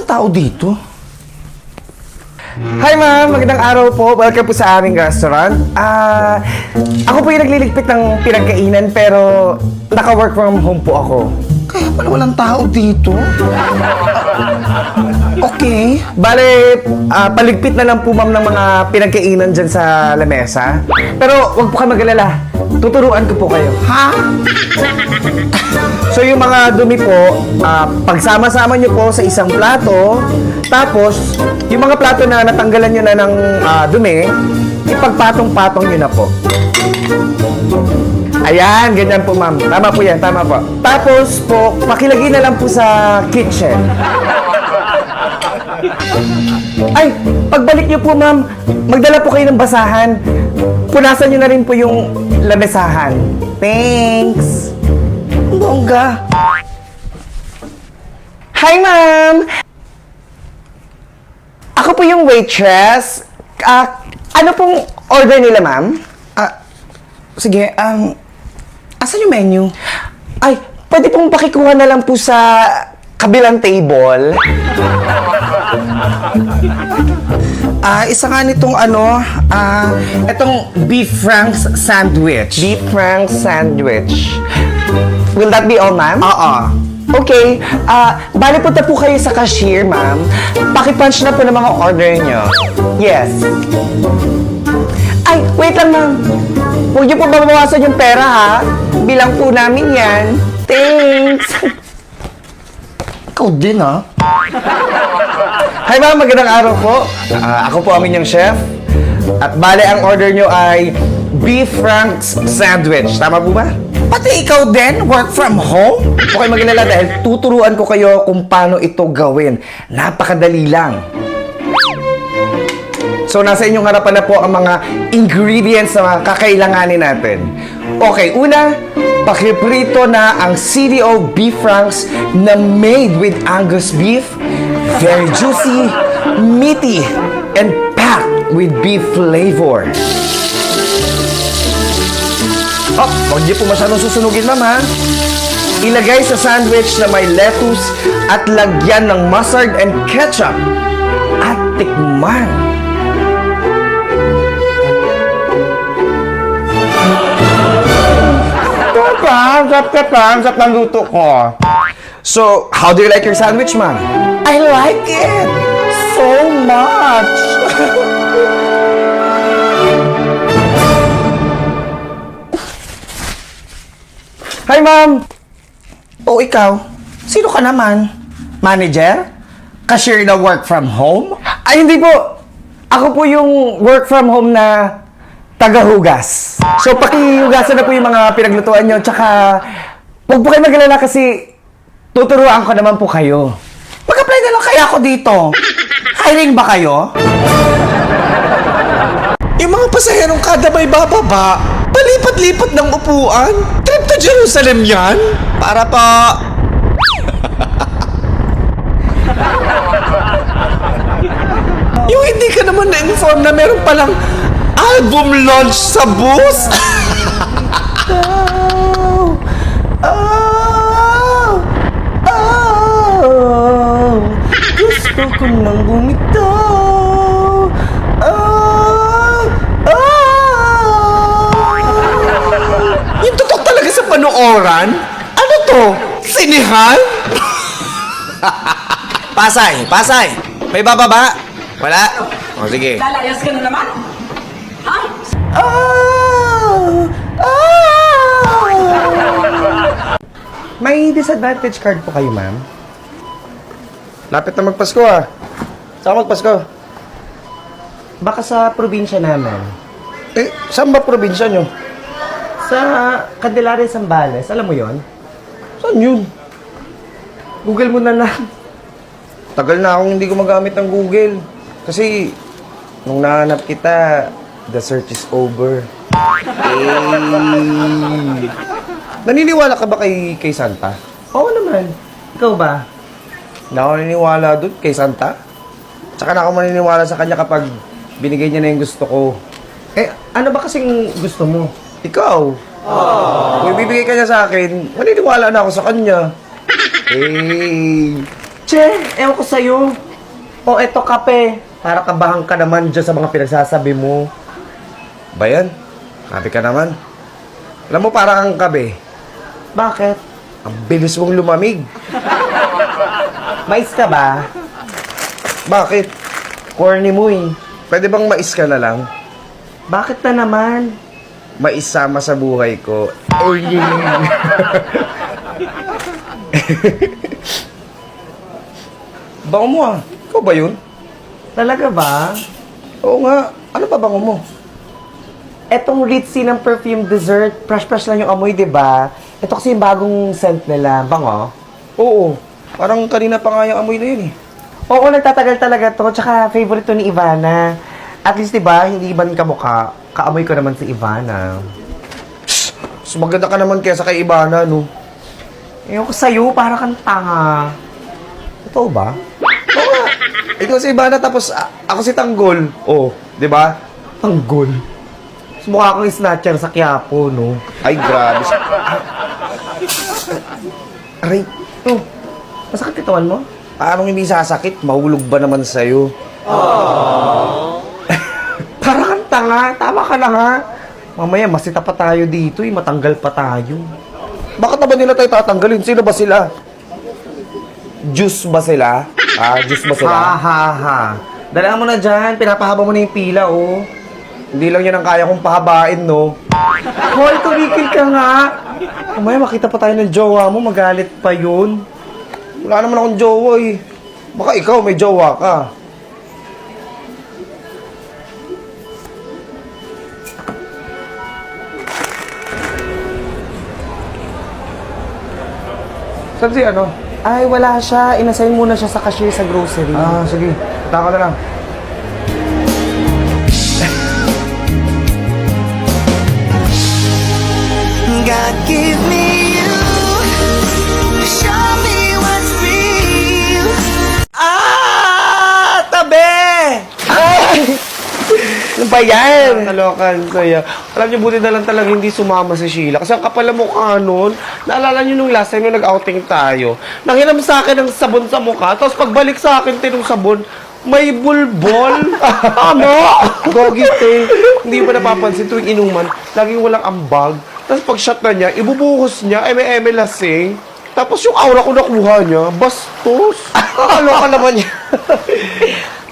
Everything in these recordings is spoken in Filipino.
Walang tao dito. Hi ma'am, magandang araw po. Welcome po sa aming restaurant. Ako po yung nagliligpit ng pinagkainan pero naka-work from home po ako. Kaya pala walang tao dito. Okay. Bale, paligpit na lang po ma'am ng mga pinagkainan dyan sa lamesa. Pero wag po kayo mag-alala. Tuturuan ko po kayo. Ha? So yung mga dumi po, pagsama-sama nyo po sa isang plato, tapos yung mga plato na natanggalan nyo na ng dumi, ipagpatong-patong nyo na po. Ayan, ganyan po ma'am. Tama po yan, tama po. Tapos po, pakilagay na lang po sa kitchen. Ay, pagbalik nyo po ma'am, magdala po kayo ng basahan. Punasan nyo na rin po yung lamesahan. Thanks! Bongga. Hi, ma'am! Ako po yung waitress. Ano pong order nila, ma'am? Sige, asan yung menu? Ay, pwede pong pakikuha na lang po sa kabilang table. Isa nga nitong itong beef franks sandwich. Beef frank sandwich. Will that be all, ma'am? Oo. Okay. Bali punta po kayo sa cashier, ma'am. Pakipunch na po ng mga order nyo. Yes. Ay, wait lang, ma'am. Huwag niyo po babawasan yung pera, ha? Bilang po namin yan. Thanks. Ikaw din, ha? Hi, ma'am. Magandang araw po. Ako po ang inyong chef. At bale, ang order nyo ay beef franks sandwich. Tama po ba? Pati ikaw din? Work from home? Okay, mag-alala dahil tuturuan ko kayo kung paano ito gawin. Napakadali lang. So, nasa inyong harapan na po ang mga ingredients na kakailanganin natin. Okay, una, pakiprito na ang CDO beef franks na made with Angus beef. Very juicy, meaty, and packed with beef flavor. Oh, huwag niyo po masyadong susunugin, ma'am, ha? Ilagay sa sandwich na may lettuce at lagyan ng mustard and ketchup. At tikman. Sarap ng luto ko. So, how do you like your sandwich, ma'am? I like it so much. Hi, ma'am! O ikaw, sino ka naman? Manager? Cashier na work from home? Ay, hindi po. Ako po yung work from home na tagahugas. So, pakihugasan na po yung mga pinaglutuan nyo. Tsaka, huwag po kayo mag-alala kasi tuturuan ko naman po kayo. Mag-apply na lang kaya ako dito. Hiring ba kayo? Yung mga pasaherong kada may bababa, palipat-lipat ng upuan. Trip to Jerusalem yan? Para pa... Yung hindi ka naman na-inform na meron palang album launch sa bus? Gusto ko nang bumitaw. Yung tutok talaga sa panooran? Ano to? Sinihan? Pasay, Pasay. May bababa? Wala? O sige. Lalayas ka na naman? Ha? May disadvantage card po kayo, ma'am. Lapit na magpasko, ah. Saan magpasko? Baka sa probinsya namin. Eh, saan ba probinsya nyo? Sa Candelaria, Zambales. Alam mo yon? Saan yun? Google mo na lang. Tagal na akong hindi gumagamit ng Google. Kasi, nung nahanap kita, the search is over. Naniniwala ka ba kay Santa? Oo naman. Ikaw ba? Hindi ako naniniwala doon kay Santa. Tsaka na ako maniniwala sa kanya kapag binigay niya na yung gusto ko. Eh, ano ba kasing gusto mo? Ikaw. Kung ibibigay ka niya sa akin, maniniwala na ako sa kanya. Eh, Che, ewan ko sa'yo. O, eto kape. Para kabahan ka naman dyan sa mga pinagsasabi mo. Ba yan? Happy ka naman. Alam mo, parang kang kabe. Bakit? Ang bilis mong lumamig. Mais ka ba? Bakit? Corny mo eh. Pwede bang mais ka na lang? Bakit na naman? Mais sama sa buhay ko. Bango mo ah. Ikaw ba yun? Talaga ba? Oo nga. Ano pa bango mo? Etong ritzy ng perfume dessert, fresh-fresh lang yung amoy, di ba? Ito kasi yung bagong scent nila. Bango? Oo. Parang kanina pa nga yung amoy na yun eh. Oo, nagtatagal talaga to. Tsaka favorite to ni Ivana. At least, di ba, hindi iban kamukha. Kaamoy ko naman si Ivana. Mas maganda ka naman kesa kay Ibana, no? Ewan ko sa'yo, para kang tanga. Totoo ba? Oo nga. Ikaw si Ibana, tapos ako si Tanggol. Oh, di ba? Tanggol. Mas mukha kang snatcher sa Quiapo, no? Ay, grabe. Aray, Oh, masakit katawan mo? paano hindi sasakit? Mahulog ba naman sa'yo? Para kang tanga. Tama ka na nga. Mamaya, masita pa tayo dito eh. Matanggal pa tayo. Bakit na ba nila tayo tatanggalin? Sino ba sila? Juice ba sila? Juice ba sila? Ha, ha, ha. Dala mo na dyan. Pinapahaba mo na yung pila, oh. Hindi lang yan ang kaya kong pahabain, no? Hoy, tumikil ka nga. Mamaya, makita pa tayo ng jowa mo. Magalit pa yun. Wala naman akong jowa eh. Baka ikaw may jowa ka. Saan si ano? Ay, wala siya. Inassign muna siya sa cashier sa grocery. Sige. Punta ka na lang. God give me you. Show me what's real. Tabi! Ay! Ano ba yan? Nakakalokan sa'yo. Alam niyo, buti na lang talaga hindi sumama si Sheila. Kasi ang kapal na mukha nun. Naalala niyo nung last time nung nag-outing tayo. Nanghiram sa akin ng sabon sa mukha. Tapos pagbalik sa akin tinong sabon, may bulbol. Ano? Gogi te. Hindi ba napapansin tuwing inuman, laging walang ambag. Tapos pag shot na niya, ibubuhos niya, eme-eme lasing. Tapos yung aura ko nakuha niya, bastos. Nakakaloka naman niya.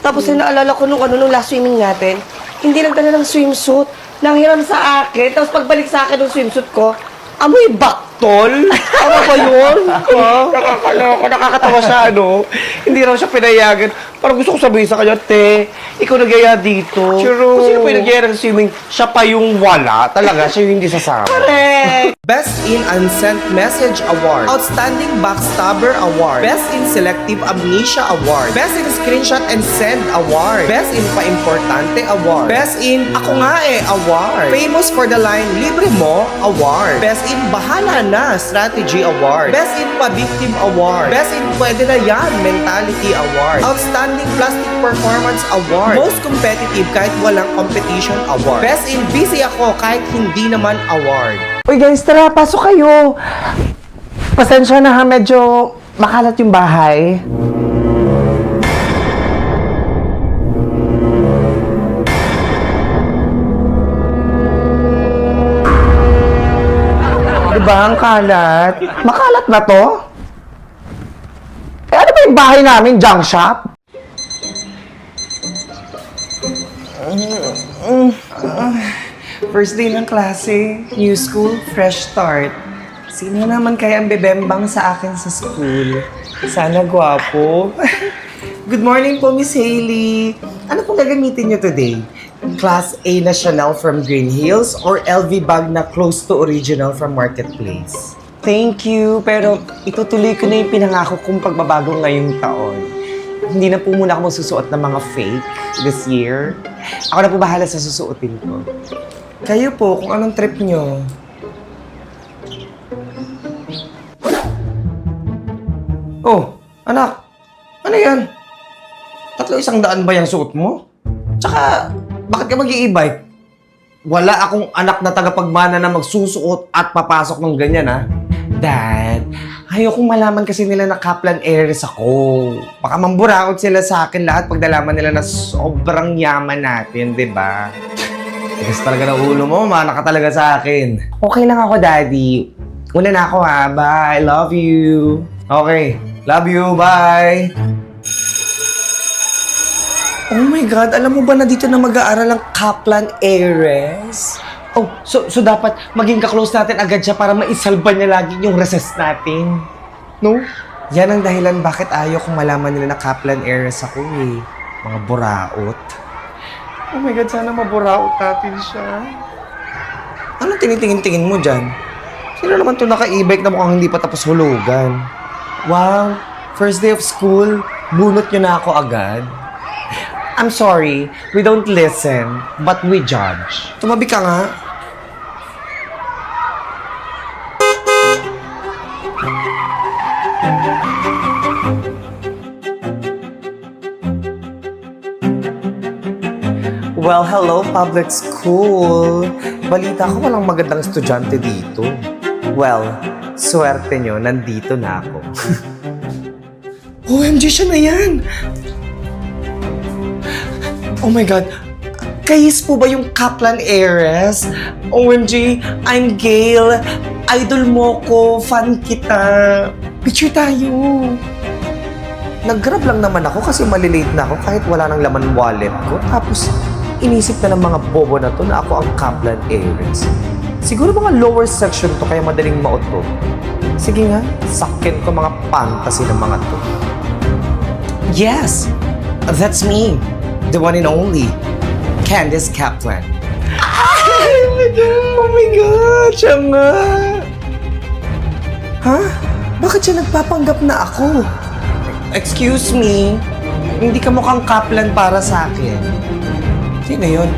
Tapos naalala ko nung last swimming natin, hindi nagdala ng swimsuit. Nanghiram sa akin, tapos pagbalik sa akin ng swimsuit ko, amoy baktol. Ano ba yun? Nakakaloka, nakakatawa siya, ano? Hindi raw siya pinayagan. Parang gusto ko sabihin sa kanya, te, ikaw nagyaya dito. True. Kung sino pa yung nagyaya ng swimming, siya pa yung wala. Talaga, siya yung hindi sasama. Best in Unsent Message Award, Outstanding Backstabber Award, Best in Selective Amnesia Award, Best in Screenshot and Send Award, Best in Paimportante Award, Best in Ako Nga Eh Award, Famous for the Line Libre Mo Award, Best in Bahala Na Strategy Award, Best in Pa-Victim Award, Best in Pwede Na Yan Mentality Award, Outstanding Plastic Performance Award, Most Competitive Kahit Walang Competition Award, Best in Busy Ako Kahit Hindi Naman Award. Uy guys, tara, pasok kayo. Pasensya na ha, medyo makalat yung bahay. Diba ang kalat? Makalat na to? Eh ano ba yung bahay namin, junk shop? First day ng klase, new school, fresh start. Sino naman kaya ang bebembang sa akin sa school? Sana gwapo. Good morning po, Miss Hailey. Ano pong gagamitin niyo today? Class A na Chanel from Green Hills or LV bag na close to original from Marketplace? Thank you, pero itutuloy ko na yung pinangako kong pagbabago ngayong taon. Hindi na po muna ako magsusuot ng mga fake this year. Ako na po bahala sa susuotin ko. Kayo po, kung anong trip nyo. Oh, anak. Ano yan? 300 ba yung suot mo? Tsaka, bakit ka mag-i-e-bike? Wala akong anak na tagapagmana na magsusuot at papasok ng ganyan, ha? Dad, ayokong malaman kasi nila na Kaplan Heiress ako. Baka mamburaot sila sa akin lahat pag nalaman nila na sobrang yaman natin, di ba? Tigas talaga ng ulo mo, mana ka talaga sa akin. Okay lang ako, Daddy. Una na ako ha, bye. Love you. Okay, love you, bye. Oh my God, alam mo ba na dito na mag-aaral ang Kaplan Heiress? Oh, so dapat maging ka-close natin agad siya para maisalba niya lagi yung recess natin. No? Yan ang dahilan bakit ayaw kong malaman nila na Kaplan Heiress ako eh. Mga buraot. Oh my God, sana maburaot natin siya. Anong tinitingin-tingin mo dyan? Sino naman to naka-e-bike na mukhang hindi pa tapos hulugan? Wow, first day of school, bunot niyo na ako agad. I'm sorry, we don't listen, but we judge. Tumabi ka nga. Well, hello, public school. Balita ko walang magandang estudyante dito. Well, swerte nyo, nandito na ako. OMG, siya na yan! Oh my God, kayis po ba yung Kaplan Heiress? OMG, I'm Gail. Idol mo ko, fan kita. Picture tayo. Nag-grab lang naman ako kasi malilate na ako kahit wala nang laman wallet ko. Tapos, inisip na ng mga bobo na to na ako ang Kaplan Heiress. Siguro mga lower section to kaya madaling mauto. Sige nga, sakin ko mga fantasy ng mga to. Yes, that's me. The one and only, Candace Kaplan. Oh my God! Siya nga! Ha? Bakit siya nagpapanggap na ako? Excuse me, hindi ka mukhang Kaplan para sa akin. Sino yun?